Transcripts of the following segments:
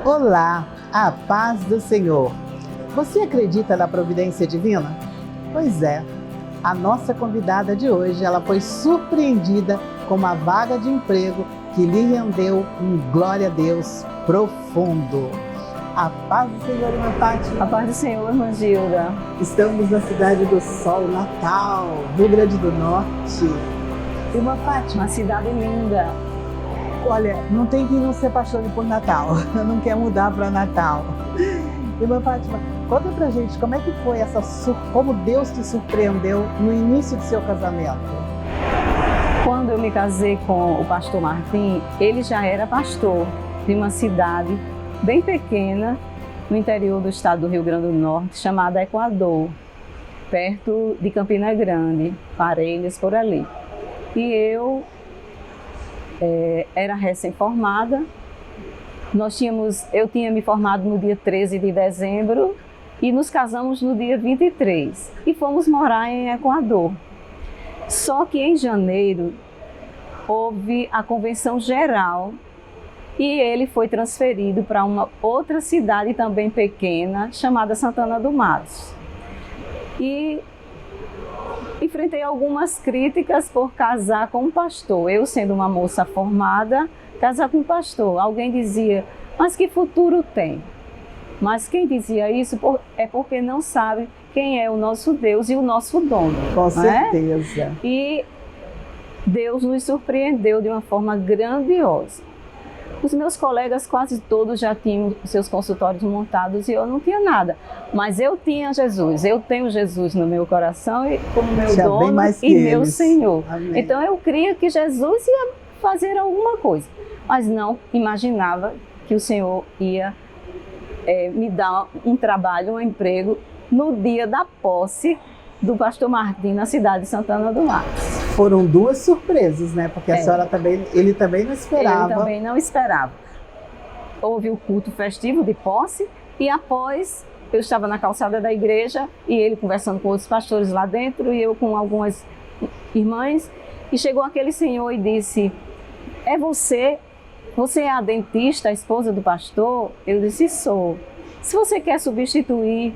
Olá, a paz do Senhor. Você acredita na providência divina? Pois é, a nossa convidada de hoje, ela foi surpreendida com uma vaga de emprego que lhe rendeu um glória a Deus profundo. A paz do Senhor, irmã Fátima. A paz do Senhor, irmã Gilda. Estamos na cidade do Sol, Natal, Rio Grande do Norte. Irmã Fátima, Uma cidade linda. olha, não tem quem não se apaixone por Natal, não quer mudar para Natal. Irmã Fátima, conta pra gente como é que foi como Deus te surpreendeu no início do seu casamento. Quando eu me casei com o pastor Martim, ele já era pastor de uma cidade bem pequena no interior do estado do Rio Grande do Norte, chamada Equador, perto de Campina Grande, Parelhas, por ali. E eu era recém-formada. Eu tinha me formado no dia 13 de dezembro e nos casamos no dia 23 e fomos morar em Equador. Só que em janeiro houve a convenção geral e ele foi transferido para uma outra cidade também pequena chamada Santana do Matos. E enfrentei algumas críticas por casar com um pastor. Eu, sendo uma moça formada, casar com um pastor. Alguém dizia, mas que futuro tem? Mas quem dizia isso é porque não sabe quem é o nosso Deus e o nosso dono. Com certeza. E Deus nos surpreendeu de uma forma grandiosa. Os meus colegas quase todos já tinham seus consultórios montados e eu não tinha nada. Mas eu tinha Jesus, eu tenho Jesus no meu coração como meu dono e meu Senhor. Amém. Então eu cria que Jesus ia fazer alguma coisa, mas não imaginava que o Senhor ia me dar um trabalho, um emprego no dia da posse do pastor Martim na cidade de Santana do Matos. Foram duas surpresas, né? Porque a senhora ele também não esperava. Ele também não esperava. Houve o culto festivo de posse e após eu estava na calçada da igreja e ele conversando com outros pastores lá dentro e eu com algumas irmãs e chegou aquele senhor e disse, é você? Você é a dentista, a esposa do pastor? Eu disse, sou. Se você quer substituir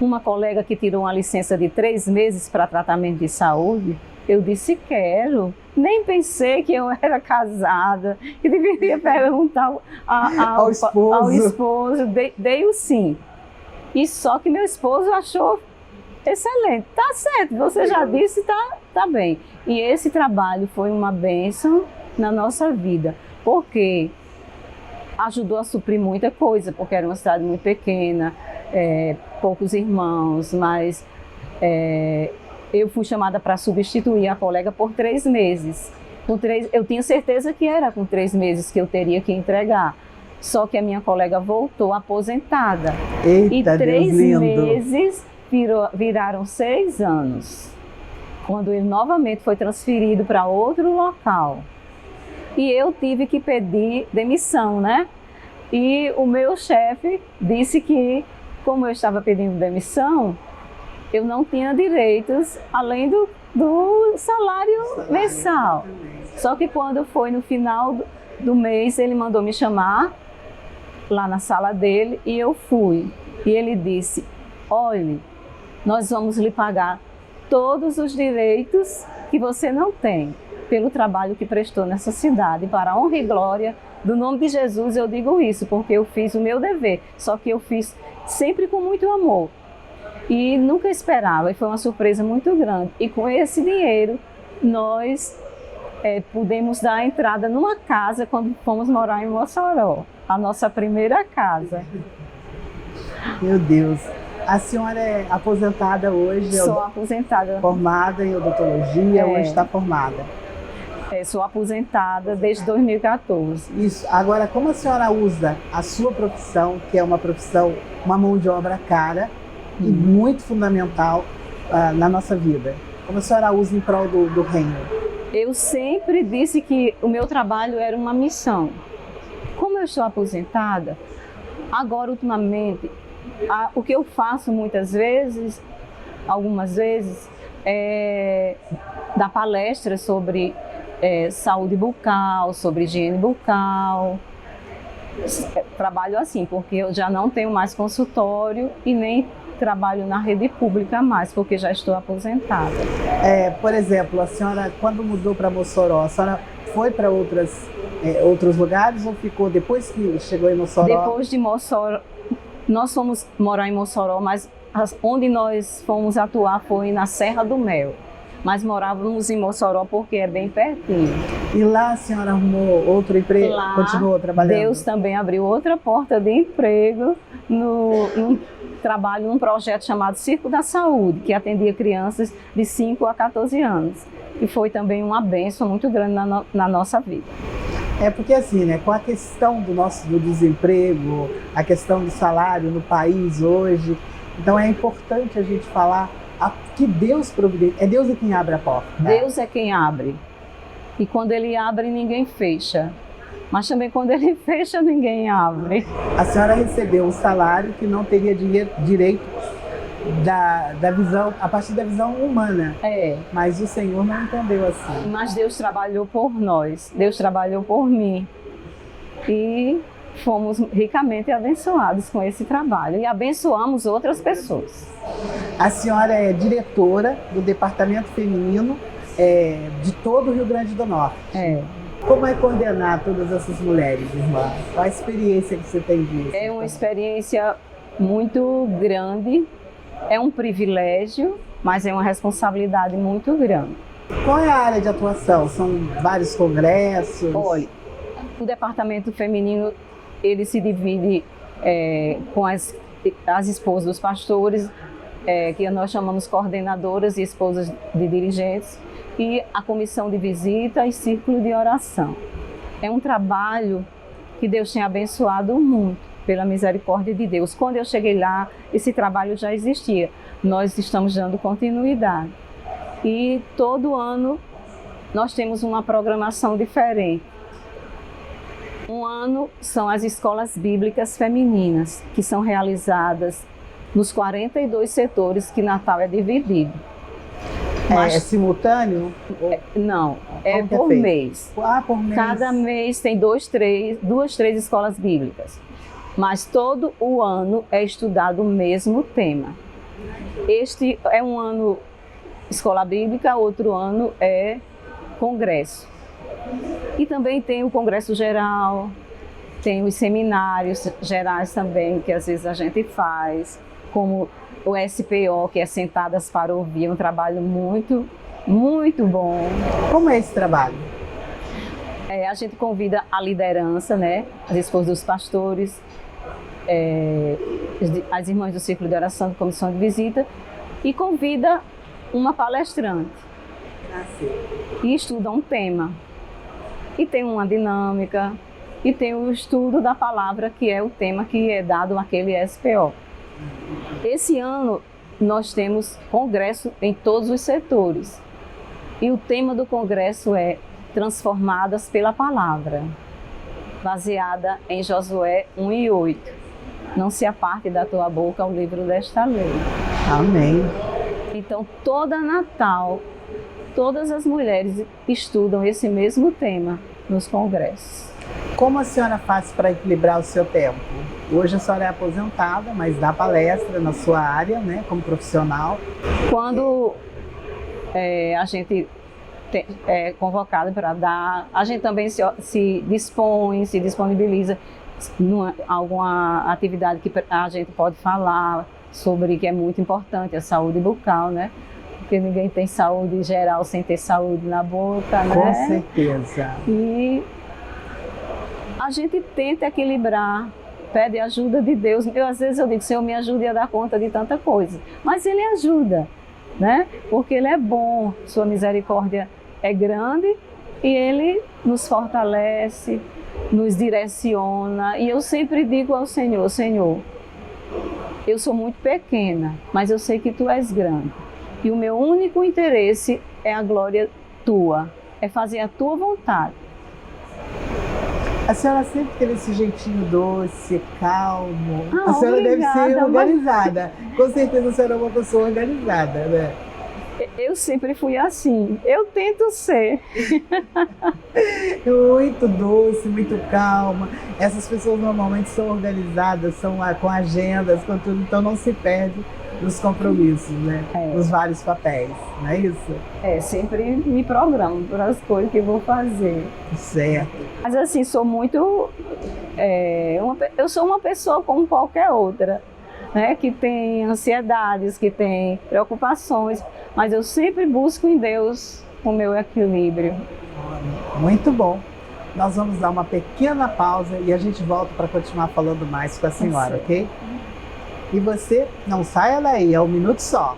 uma colega que tirou uma licença de 3 meses para tratamento de saúde, eu disse, quero. Nem pensei que eu era casada, que deveria perguntar ao esposo. Dei o sim. E só que meu esposo achou excelente. Tá certo, você já disse, tá bem. E esse trabalho foi uma bênção na nossa vida, porque ajudou a suprir muita coisa, porque era uma cidade muito pequena, poucos irmãos, mas eu fui chamada para substituir a colega por 3 meses. Eu tinha certeza que era com 3 meses que eu teria que entregar. Só que a minha colega voltou aposentada. Eita, e 3 Deus lindo. meses viraram 6 anos. Quando ele novamente foi transferido para outro local. E eu tive que pedir demissão, né? E o meu chefe disse que, como eu estava pedindo demissão, eu não tinha direitos além do salário mensal. Só que quando foi no final do mês, ele mandou me chamar lá na sala dele e eu fui. E ele disse, olhe, nós vamos lhe pagar todos os direitos que você não tem pelo trabalho que prestou nessa cidade. Para a honra e glória do nome de Jesus eu digo isso, porque eu fiz o meu dever, só que eu fiz sempre com muito amor. E nunca esperava, e foi uma surpresa muito grande. E com esse dinheiro, nós pudemos dar a entrada numa casa quando fomos morar em Mossoró, a nossa primeira casa. Meu Deus. A senhora é aposentada hoje? Sou aposentada. Formada em odontologia, hoje está formada? Sou aposentada desde 2014. Isso. Agora, como a senhora usa a sua profissão, que é uma profissão, uma mão de obra cara, e muito fundamental na nossa vida? Como a senhora usa em prol do reino? Eu sempre disse que o meu trabalho era uma missão. Como eu estou aposentada, agora ultimamente, o que eu faço algumas vezes, é dar palestras sobre saúde bucal, sobre higiene bucal. trabalho assim, porque eu já não tenho mais consultório e nem trabalho na rede pública mais, porque já estou aposentada. Por exemplo, a senhora, quando mudou para Mossoró, a senhora foi para outros lugares ou ficou depois que chegou em Mossoró? Depois de Mossoró, nós fomos morar em Mossoró, mas onde nós fomos atuar foi na Serra do Mel. Mas morávamos em Mossoró porque é bem pertinho. E lá a senhora arrumou outro emprego? Lá, continuou trabalhando? Deus também abriu outra porta de emprego num trabalho num projeto chamado Circo da Saúde, que atendia crianças de 5 a 14 anos. E foi também uma bênção muito grande na nossa vida. Porque assim, né, com a questão do desemprego, a questão do salário no país hoje, então é importante a gente falar que Deus providencia, é Deus quem abre a porta. Deus é quem abre. E quando Ele abre, ninguém fecha. Mas também quando Ele fecha, ninguém abre. A senhora recebeu um salário que não teria direito da visão, a partir da visão humana. Mas o Senhor não entendeu assim. Mas Deus trabalhou por nós, Deus trabalhou por mim. E fomos ricamente abençoados com esse trabalho e abençoamos outras pessoas. A senhora é diretora do Departamento Feminino de todo o Rio Grande do Norte. Como é coordenar todas essas mulheres, irmã? Qual a experiência que você tem disso? É uma experiência muito grande, é um privilégio, mas é uma responsabilidade muito grande. Qual é a área de atuação? São vários congressos? Olha, o Departamento Feminino ele se divide com as esposas dos pastores, que nós chamamos coordenadoras e esposas de dirigentes, e a comissão de visita e círculo de oração. É um trabalho que Deus tem abençoado muito, pela misericórdia de Deus. Quando eu cheguei lá, esse trabalho já existia. Nós estamos dando continuidade. E todo ano nós temos uma programação diferente. Um ano são as escolas bíblicas femininas, que são realizadas nos 42 setores que Natal é dividido. É simultâneo? Não, é por mês. Por mês. Cada mês tem duas, três escolas bíblicas. Mas todo o ano é estudado o mesmo tema. Este é um ano escola bíblica, outro ano é congresso. E também tem o congresso geral, tem os seminários gerais também, que às vezes a gente faz, como o SPO, que é Sentadas para Ouvir, um trabalho muito, muito bom. Como é esse trabalho? A gente convida a liderança, né, as esposas dos pastores, as irmãs do Círculo de Oração, de Comissão de Visita, e convida uma palestrante. E estuda um tema. E tem uma dinâmica, e tem o estudo da palavra, que é o tema que é dado naquele SPO. Esse ano nós temos congresso em todos os setores. E o tema do congresso é Transformadas pela Palavra, baseada em Josué 1:8. Não se aparte da tua boca o livro desta lei. Amém. Então, toda Natal, todas as mulheres estudam esse mesmo tema nos congressos. Como a senhora faz para equilibrar o seu tempo? Hoje a senhora é aposentada, mas dá palestra na sua área, né, como profissional. Quando a gente é convocado para dar, a gente também se disponibiliza em alguma atividade que a gente pode falar sobre, que é muito importante, a saúde bucal, né? Porque ninguém tem saúde geral sem ter saúde na boca, né? Com certeza. E a gente tenta equilibrar, pede ajuda de Deus. Às vezes eu digo, Senhor, me ajude a dar conta de tanta coisa. Mas Ele ajuda, né? Porque Ele é bom, Sua misericórdia é grande e Ele nos fortalece, nos direciona. E eu sempre digo ao Senhor, Senhor, eu sou muito pequena, mas eu sei que Tu és grande. E o meu único interesse é a glória Tua, é fazer a Tua vontade. A senhora sempre teve esse jeitinho doce, calmo. Ah, a senhora obrigada, deve ser organizada. Com certeza a senhora é uma pessoa organizada, né? Eu sempre fui assim. Eu tento ser. Muito doce, muito calma. Essas pessoas normalmente são organizadas, são com agendas, com tudo, então não se perde nos compromissos, né? Nos vários papéis, não é isso? Sempre me programo para as coisas que eu vou fazer. Certo. Mas assim, sou muito... eu sou uma pessoa como qualquer outra, né? Que tem ansiedades, que tem preocupações, mas eu sempre busco em Deus o meu equilíbrio. Muito bom. Nós vamos dar uma pequena pausa e a gente volta para continuar falando mais com a senhora, ok? E você não saia daí, é um minuto só.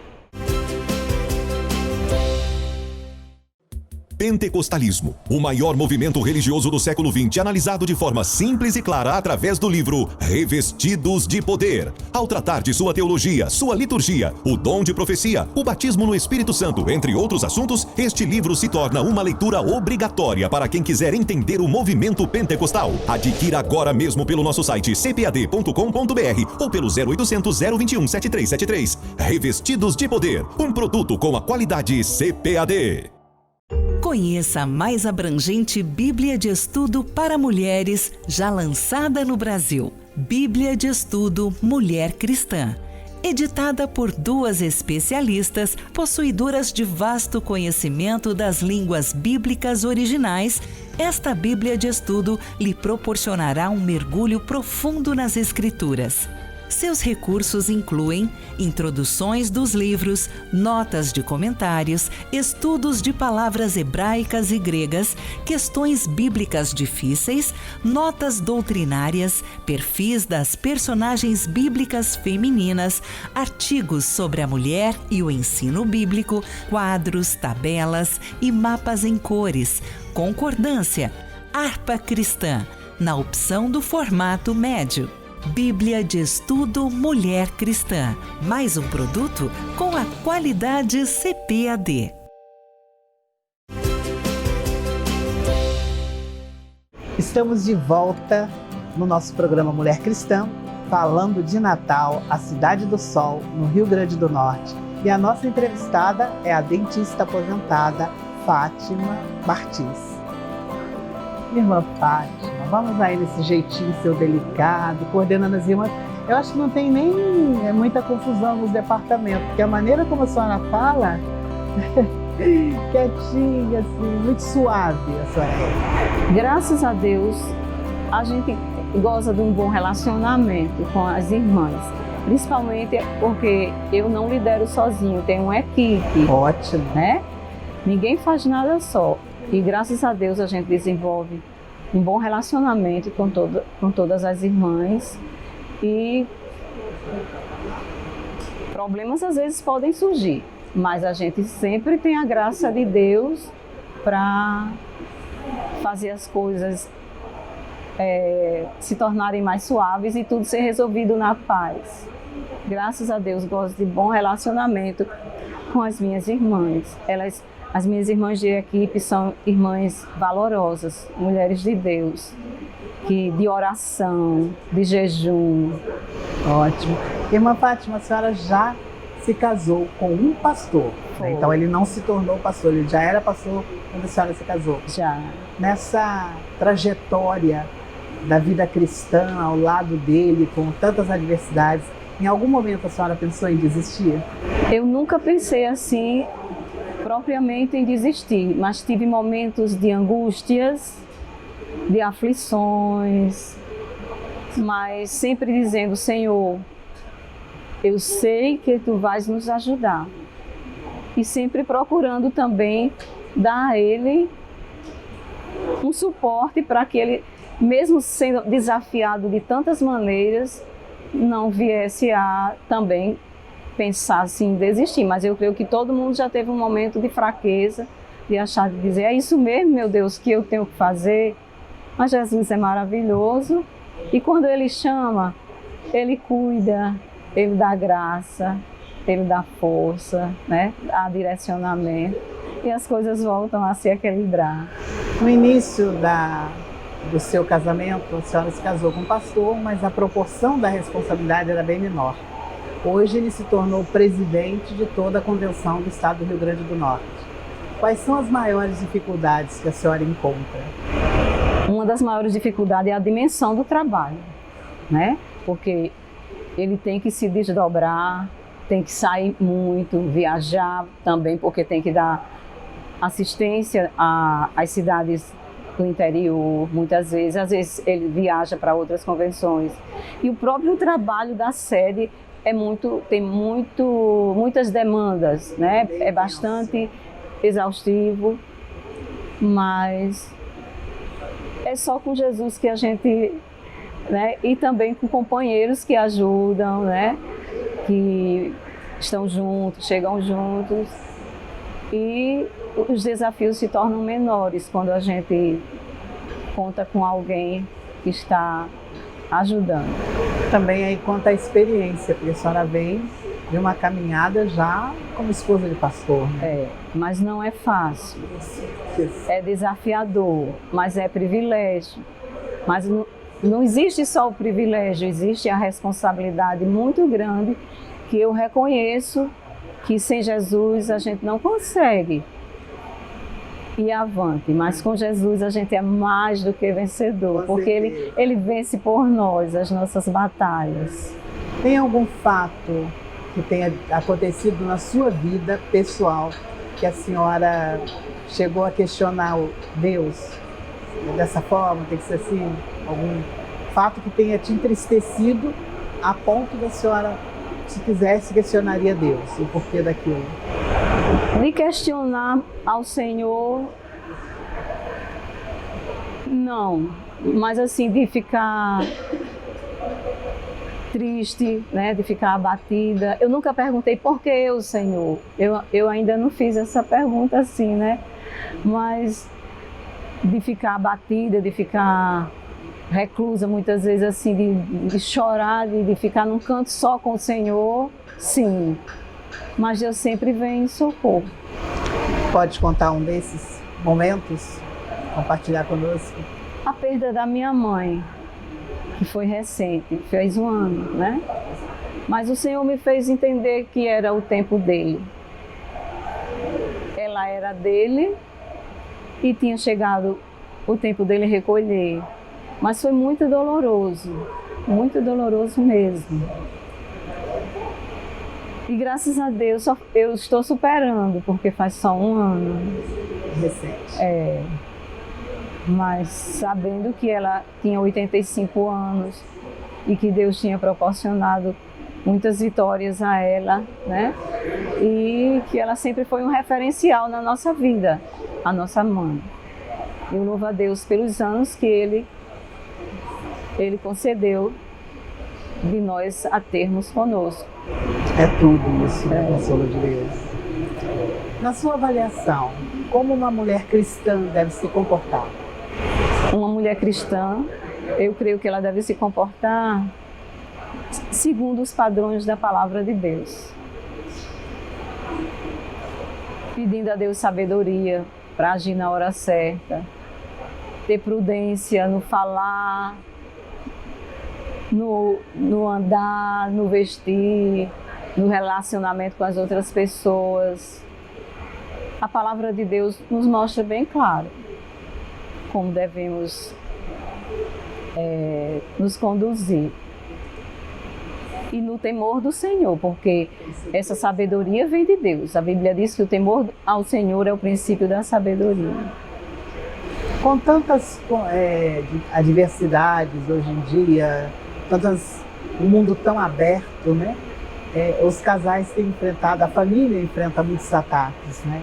Pentecostalismo, o maior movimento religioso do século XX, analisado de forma simples e clara através do livro Revestidos de Poder. Ao tratar de sua teologia, sua liturgia, o dom de profecia, o batismo no Espírito Santo, entre outros assuntos, este livro se torna uma leitura obrigatória para quem quiser entender o movimento pentecostal. Adquira agora mesmo pelo nosso site cpad.com.br ou pelo 0800 021 7373. Revestidos de Poder, um produto com a qualidade CPAD. Conheça a mais abrangente Bíblia de Estudo para Mulheres já lançada no Brasil. Bíblia de Estudo Mulher Cristã. Editada por 2 especialistas, possuidoras de vasto conhecimento das línguas bíblicas originais, esta Bíblia de Estudo lhe proporcionará um mergulho profundo nas Escrituras. Seus recursos incluem introduções dos livros, notas de comentários, estudos de palavras hebraicas e gregas, questões bíblicas difíceis, notas doutrinárias, perfis das personagens bíblicas femininas, artigos sobre a mulher e o ensino bíblico, quadros, tabelas e mapas em cores, concordância, harpa cristã, na opção do formato médio. Bíblia de Estudo Mulher Cristã. Mais um produto com a qualidade CPAD. Estamos de volta no nosso programa Mulher Cristã, falando de Natal, a Cidade do Sol, no Rio Grande do Norte. E a nossa entrevistada é a dentista aposentada Fátima Martins. Irmã Fátima, vamos aí nesse jeitinho seu delicado, coordenando as irmãs. Eu acho que não tem nem muita confusão nos departamentos, porque a maneira como a senhora fala, quietinha, assim, muito suave a senhora. Graças a Deus, a gente goza de um bom relacionamento com as irmãs. Principalmente porque eu não lidero sozinho, tenho uma equipe. Ótimo. Né? Ninguém faz nada só. E graças a Deus a gente desenvolve um bom relacionamento com todas as irmãs. E problemas às vezes podem surgir, mas a gente sempre tem a graça de Deus para fazer as coisas se tornarem mais suaves e tudo ser resolvido na paz. Graças a Deus gosto de bom relacionamento com as minhas irmãs. As minhas irmãs de equipe são irmãs valorosas, mulheres de Deus, de oração, de jejum. Ótimo. Irmã Fátima, a senhora já se casou com um pastor, né? Então ele não se tornou pastor, ele já era pastor quando a senhora se casou. Já. Nessa trajetória da vida cristã ao lado dele, com tantas adversidades, em algum momento a senhora pensou em desistir? Eu nunca pensei assim, propriamente em desistir, mas tive momentos de angústias, de aflições, mas sempre dizendo: Senhor, eu sei que Tu vais nos ajudar. E sempre procurando também dar a Ele um suporte para que Ele, mesmo sendo desafiado de tantas maneiras, não viesse a também pensar assim, desistir. Mas eu creio que todo mundo já teve um momento de fraqueza, de achar, de dizer: é isso mesmo, meu Deus, que eu tenho que fazer. Mas Jesus é maravilhoso e quando Ele chama, Ele cuida, Ele dá graça, Ele dá força, né? Dá direcionamento e as coisas voltam a se equilibrar. No início do seu casamento, a senhora se casou com um pastor, mas a proporção da responsabilidade era bem menor. Hoje ele se tornou presidente de toda a convenção do estado do Rio Grande do Norte. Quais são as maiores dificuldades que a senhora encontra? Uma das maiores dificuldades é a dimensão do trabalho, né? Porque ele tem que se desdobrar, tem que sair muito, viajar também, porque tem que dar assistência às cidades do interior, muitas vezes. Às vezes ele viaja para outras convenções. E o próprio trabalho da sede tem muitas demandas, né? É bastante exaustivo, mas é só com Jesus que a gente, né? E também com companheiros que ajudam, né? Que estão juntos, chegam juntos, e os desafios se tornam menores quando a gente conta com alguém que está ajudando. Também aí conta a experiência, porque a senhora vem de uma caminhada já como esposa de pastor, né? É, mas não é fácil, é desafiador, mas é privilégio. Mas não existe só o privilégio, existe a responsabilidade muito grande que eu reconheço que sem Jesus a gente não consegue ir avante, mas com Jesus a gente é mais do que vencedor, porque ele vence por nós as nossas batalhas. Tem algum fato que tenha acontecido na sua vida pessoal que a senhora chegou a questionar o Deus dessa forma, tem que ser assim? Algum fato que tenha te entristecido a ponto da senhora, se quisesse, questionaria Deus e o porquê daquilo? De questionar ao Senhor, não, mas assim, de ficar triste, né, de ficar abatida. Eu nunca perguntei por que eu, Senhor. Eu ainda não fiz essa pergunta assim, né? Mas de ficar abatida, de ficar reclusa muitas vezes assim, de chorar, de ficar num canto só com o Senhor, sim. Mas Deus sempre vem em socorro. Pode contar um desses momentos? Compartilhar conosco? A perda da minha mãe, que foi recente, fez 1 ano, né? Mas o Senhor me fez entender que era o tempo dele. Ela era dele e tinha chegado o tempo dele recolher. Mas foi muito doloroso mesmo. E graças a Deus eu estou superando, porque faz só 1 ano. Recente. É. Mas sabendo que ela tinha 85 anos e que Deus tinha proporcionado muitas vitórias a ela, né? E que ela sempre foi um referencial na nossa vida, a nossa mãe. Eu louvo a Deus pelos anos que Ele concedeu de nós a termos conosco. É tudo isso, né? Consolo de Deus. Na sua avaliação, como uma mulher cristã deve se comportar? Uma mulher cristã, eu creio que ela deve se comportar segundo os padrões da palavra de Deus. Pedindo a Deus sabedoria para agir na hora certa, ter prudência no falar, no andar, no vestir, no relacionamento com as outras pessoas. A palavra de Deus nos mostra bem claro como devemos nos conduzir. E no temor do Senhor, porque essa sabedoria vem de Deus. A Bíblia diz que o temor ao Senhor é o princípio da sabedoria. Com tantas adversidades hoje em dia, um mundo tão aberto, né? Os casais têm enfrentado, a família enfrenta muitos ataques, né?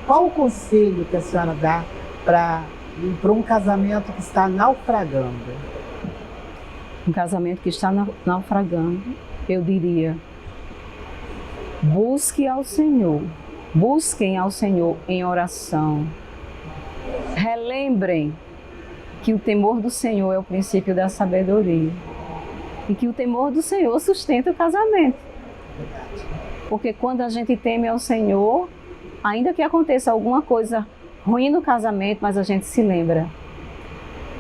Qual o conselho que a senhora dá para um casamento que está naufragando? Um casamento que está naufragando, eu diria, busquem ao Senhor em oração. Relembrem que o temor do Senhor é o princípio da sabedoria e que o temor do Senhor sustenta o casamento. Porque quando a gente teme ao Senhor, ainda que aconteça alguma coisa ruim no casamento, mas a gente se lembra.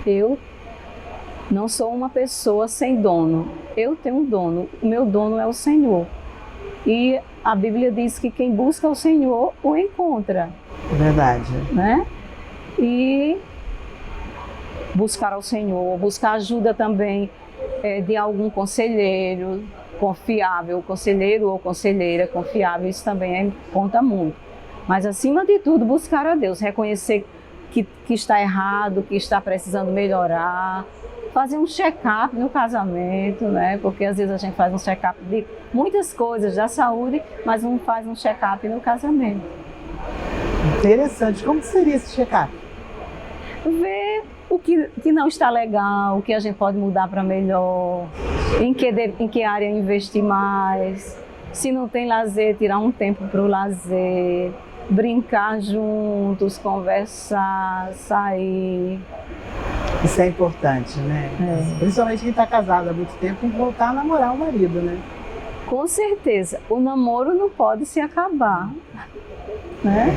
Eu não sou uma pessoa sem dono. Eu tenho um dono. O meu dono é o Senhor. E a Bíblia diz que quem busca o Senhor o encontra. Verdade. né? E buscar ao Senhor, buscar ajuda também de algum conselheiro confiável, conselheiro ou conselheira confiável, isso também conta muito. Mas, acima de tudo, buscar a Deus, reconhecer que está errado, que está precisando melhorar, fazer um check-up no casamento, né? Porque às vezes a gente faz um check-up de muitas coisas da saúde, mas não faz um check-up no casamento. Interessante. Como seria esse check-up? Ver o que não está legal, o que a gente pode mudar para melhor, em que área investir mais, se não tem lazer, tirar um tempo para o lazer, brincar juntos, conversar, sair. Isso é importante, né? Principalmente quem está casado há muito tempo, voltar a namorar o marido, né? Com certeza, o namoro não pode se acabar, né?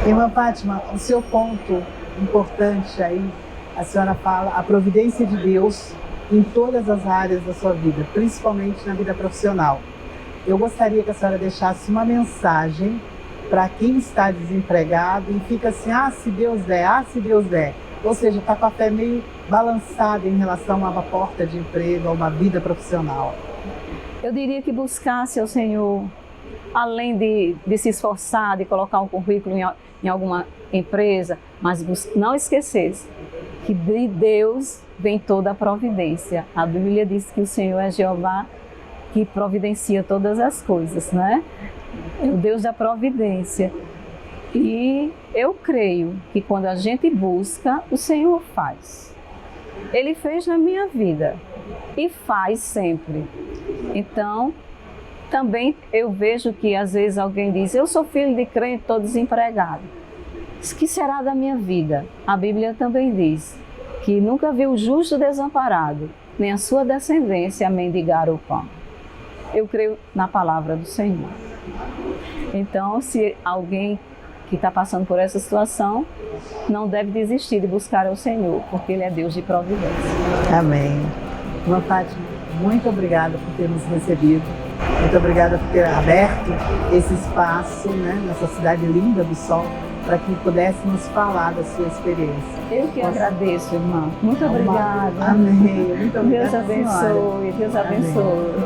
Irmã Fátima, o seu ponto importante aí, a senhora fala a providência de Deus em todas as áreas da sua vida, principalmente na vida profissional. Eu gostaria que a senhora deixasse uma mensagem para quem está desempregado e fica assim, se Deus der, se Deus der. Ou seja, está com a fé meio balançada em relação a uma porta de emprego, a uma vida profissional. Eu diria que buscasse ao Senhor, além de se esforçar, de colocar um currículo em alguma empresa, mas não esquecesse que de Deus vem toda a providência. A Bíblia diz que o Senhor é Jeová que providencia todas as coisas, né? É o Deus da providência. E eu creio que quando a gente busca, o Senhor faz. Ele fez na minha vida e faz sempre. Então, também eu vejo que às vezes alguém diz, eu sou filho de crente, estou desempregado. O que será da minha vida? A Bíblia também diz que nunca viu o justo desamparado, nem a sua descendência mendigar o pão. Eu creio na palavra do Senhor. Então, se alguém que está passando por essa situação, não deve desistir de buscar ao Senhor, porque Ele é Deus de providência. Amém. Irmã Fátima, muito obrigada por ter nos recebido. Muito obrigada por ter aberto esse espaço, né, nessa cidade linda do Sol, para que pudéssemos falar da sua experiência. Eu que agradeço, irmã. Muito obrigada. Amém. Muito obrigada. Deus abençoe. Deus abençoe.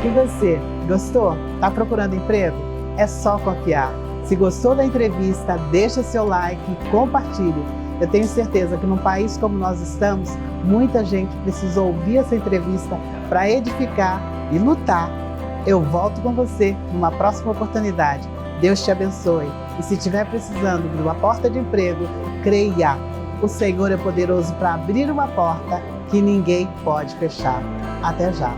E você, gostou? Está procurando emprego? É só confiar. Se gostou da entrevista, deixa seu like e compartilhe. Eu tenho certeza que num país como nós estamos, muita gente precisa ouvir essa entrevista para edificar e lutar. Eu volto com você numa próxima oportunidade. Deus te abençoe. E se estiver precisando de uma porta de emprego, creia. O Senhor é poderoso para abrir uma porta que ninguém pode fechar. Até já.